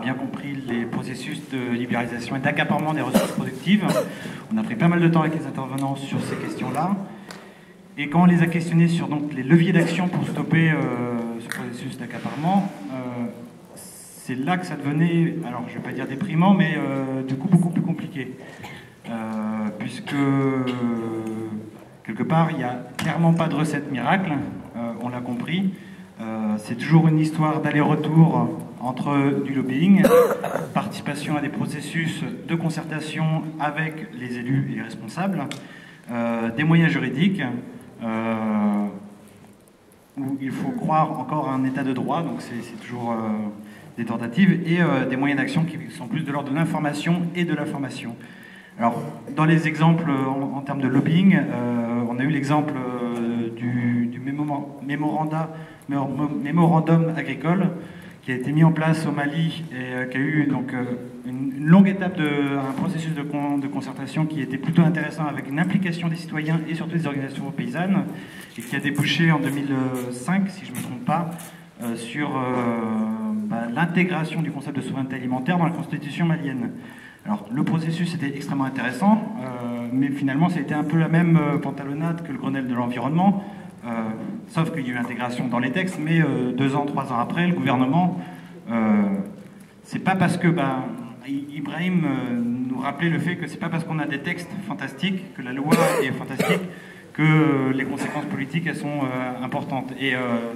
bien compris les processus de libéralisation et d'accaparement des ressources productives. On a pris pas mal de temps avec les intervenants sur ces questions-là. Et quand on les a questionnés sur donc, les leviers d'action pour stopper ce processus d'accaparement, c'est là que ça devenait, alors je ne vais pas dire déprimant, mais du coup beaucoup plus compliqué. Puisque quelque part, il n'y a clairement pas de recette miracle, on l'a compris. C'est toujours une histoire d'aller-retour entre du lobbying, participation à des processus de concertation avec les élus et les responsables, des moyens juridiques, où il faut croire encore à un état de droit, donc c'est toujours des tentatives, et des moyens d'action qui sont plus de l'ordre de l'information et de la formation. Alors, dans les exemples en termes de lobbying, on a eu l'exemple du mémorandum agricole qui a été mis en place au Mali et qui a eu donc une longue étape un processus de concertation qui était plutôt intéressant avec une implication des citoyens et surtout des organisations paysannes et qui a débouché en 2005, si je ne me trompe pas, sur l'intégration du concept de souveraineté alimentaire dans la constitution malienne. Alors, le processus était extrêmement intéressant, mais finalement, ça a été un peu la même pantalonnade que le Grenelle de l'environnement, sauf qu'il y a eu l'intégration dans les textes, mais 2 ans, 3 ans après, le gouvernement, c'est pas parce que, Ibrahim nous rappelait le fait que c'est pas parce qu'on a des textes fantastiques, que la loi est fantastique, que les conséquences politiques, elles sont importantes. Et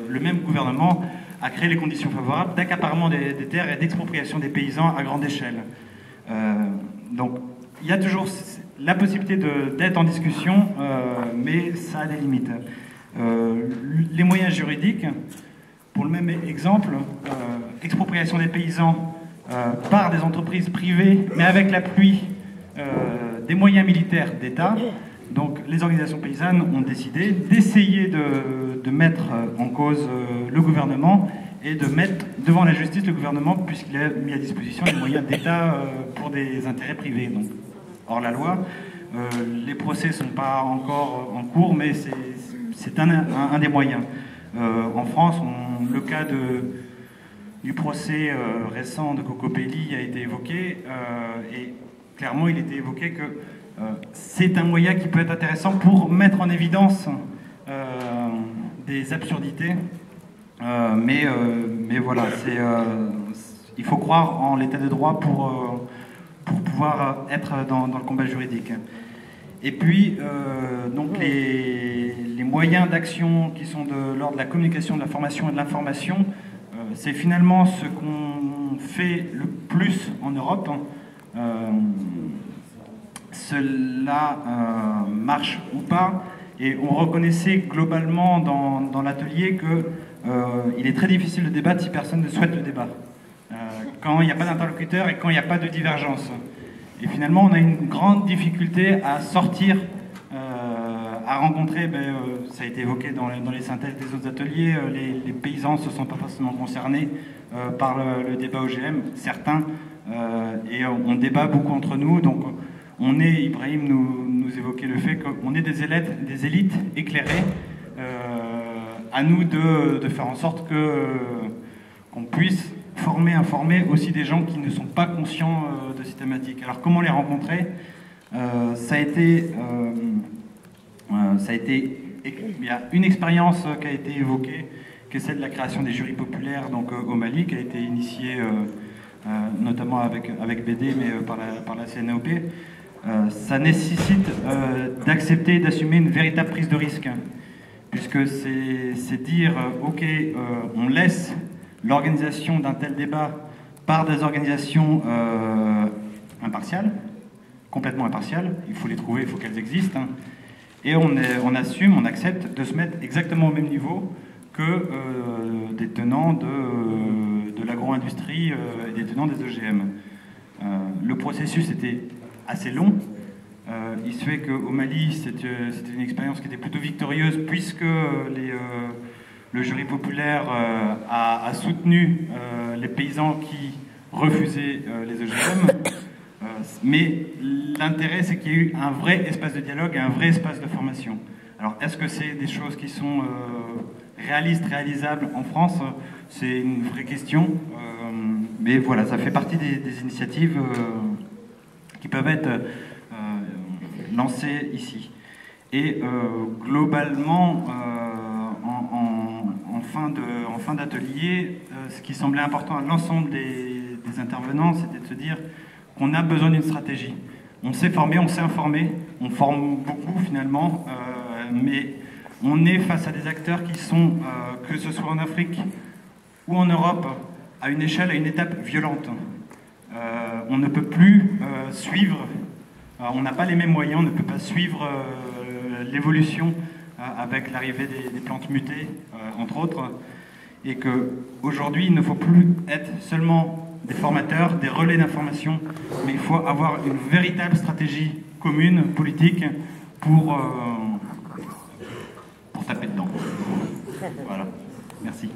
le même gouvernement a créé les conditions favorables d'accaparement des terres et d'expropriation des paysans à grande échelle. Donc, il y a toujours la possibilité d'être en discussion, mais ça a des limites. Les moyens juridiques, pour le même exemple, expropriation des paysans par des entreprises privées, mais avec l'appui des moyens militaires d'État. Donc, les organisations paysannes ont décidé d'essayer de mettre en cause le gouvernement et de mettre devant la justice le gouvernement puisqu'il a mis à disposition des moyens d'État pour des intérêts privés. Donc, hors la loi, les procès ne sont pas encore en cours, mais c'est un des moyens. En France, le cas du procès récent de Cocopelli a été évoqué et clairement il était évoqué que c'est un moyen qui peut être intéressant pour mettre en évidence des absurdités. Mais voilà, il faut croire en l'état de droit pour pouvoir être dans le combat juridique. Et puis, donc les moyens d'action qui sont de l'ordre de la communication, de la formation et de l'information, c'est finalement ce qu'on fait le plus en Europe. Cela marche ou pas, et on reconnaissait globalement dans l'atelier que il est très difficile de débattre si personne ne souhaite le débat. Quand il n'y a pas d'interlocuteur et quand il n'y a pas de divergence. Et finalement, on a une grande difficulté à sortir, à rencontrer, ça a été évoqué dans les synthèses des autres ateliers, les paysans ne se sentent pas forcément concernés par le débat OGM, certains, et on débat beaucoup entre nous, donc Ibrahim nous évoquait le fait qu'on est des élites éclairées, à nous de faire en sorte qu'on puisse informer aussi des gens qui ne sont pas conscients de ces thématiques. Alors comment les rencontrer? Ça a été, il y a une expérience qui a été évoquée, qui est celle de la création des jurys populaires donc, au Mali, qui a été initiée notamment avec BD, mais par la CNOP. Ça nécessite d'accepter et d'assumer une véritable prise de risque, puisque c'est dire, ok, on laisse l'organisation d'un tel débat par des organisations impartiales, complètement impartiales, il faut les trouver, il faut qu'elles existent, hein, et on assume, on accepte de se mettre exactement au même niveau que des tenants de l'agro-industrie et des tenants des OGM. Le processus était assez long. Il se fait qu'au Mali, c'était une expérience qui était plutôt victorieuse puisque le jury populaire a soutenu les paysans qui refusaient les OGM. Mais l'intérêt, c'est qu'il y a eu un vrai espace de dialogue et un vrai espace de formation. Alors, est-ce que c'est des choses qui sont réalisables en France? C'est une vraie question. Mais voilà, ça fait partie des initiatives qui peuvent être lancées ici. Et globalement, en fin d'atelier, ce qui semblait important à l'ensemble des intervenants, c'était de se dire qu'on a besoin d'une stratégie. On s'est formé, on s'est informé, on forme beaucoup finalement, mais on est face à des acteurs qui sont, que ce soit en Afrique ou en Europe, à une échelle, à une étape violente. On ne peut plus suivre, on n'a pas les mêmes moyens, on ne peut pas suivre l'évolution avec l'arrivée des plantes mutées, entre autres, et qu'aujourd'hui, il ne faut plus être seulement des formateurs, des relais d'information, mais il faut avoir une véritable stratégie commune, politique, pour taper dedans. Voilà, merci.